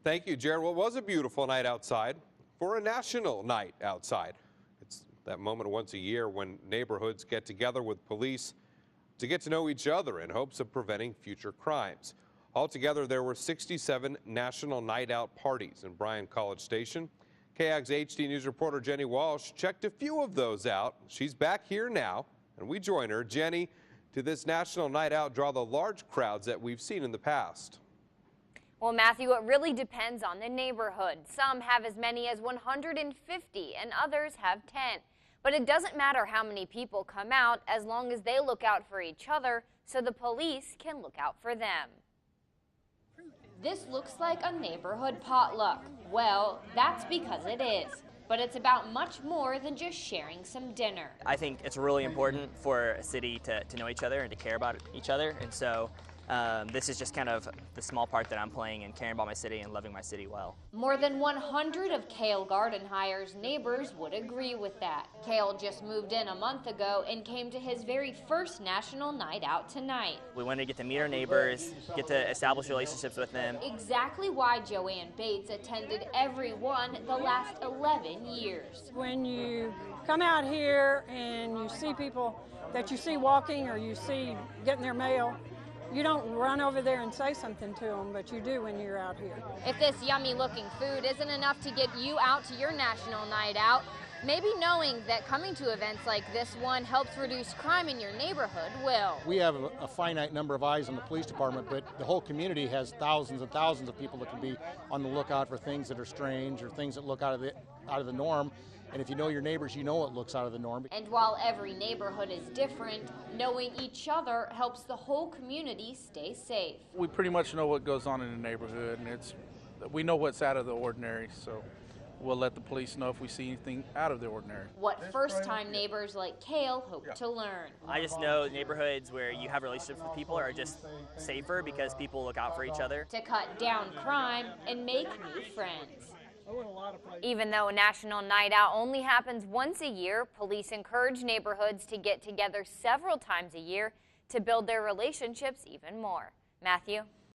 Thank you, Jared. Well, it was a beautiful night outside for a national night outside. It's that moment once a year when neighborhoods get together with police to get to know each other in hopes of preventing future crimes. Altogether, there were 67 national night out parties in Bryan College Station. KAGS HD News reporter Jenny Walsh checked a few of those out. She's back here now, and we join her. Jenny, did this national night out draw the large crowds that we've seen in the past? Well, Matthew, it really depends on the neighborhood. Some have as many as 150 and others have 10. But it doesn't matter how many people come out as long as they look out for each other so the police can look out for them. This looks like a neighborhood potluck. Well, that's because it is. But it's about much more than just sharing some dinner. I think it's really important for a city to know each other and to care about each other. And so this is just kind of the small part that I'm playing in caring about my city and loving my city well. More than 100 of Cale Gardenhire's neighbors would agree with that. Cale just moved in a month ago and came to his very first national night out tonight. We wanted to get to meet our neighbors, get to establish relationships with them. Exactly why Joanne Bates attended every one the last 11 years. When you come out here and you see people that you see walking or you see getting their mail, you don't run over there and say something to them, but you do when you're out here. If this yummy looking food isn't enough to get you out to your national night out, maybe knowing that coming to events like this one helps reduce crime in your neighborhood will. We have a finite number of eyes in the police department, but the whole community has thousands and thousands of people that can be on the lookout for things that are strange or things that look out of the norm. And if you know your neighbors, you know what looks out of the norm. And while every neighborhood is different, knowing each other helps the whole community stay safe. We pretty much know what goes on in the neighborhood, and we know what's out of the ordinary, so we'll let the police know if we see anything out of the ordinary. What first-time neighbors like Cale hope to learn. I just know neighborhoods where you have relationships with people are just safer because people look out for each other. To cut down crime and make new friends. Even though a national night out only happens once a year, police encourage neighborhoods to get together several times a year to build their relationships even more. Matthew?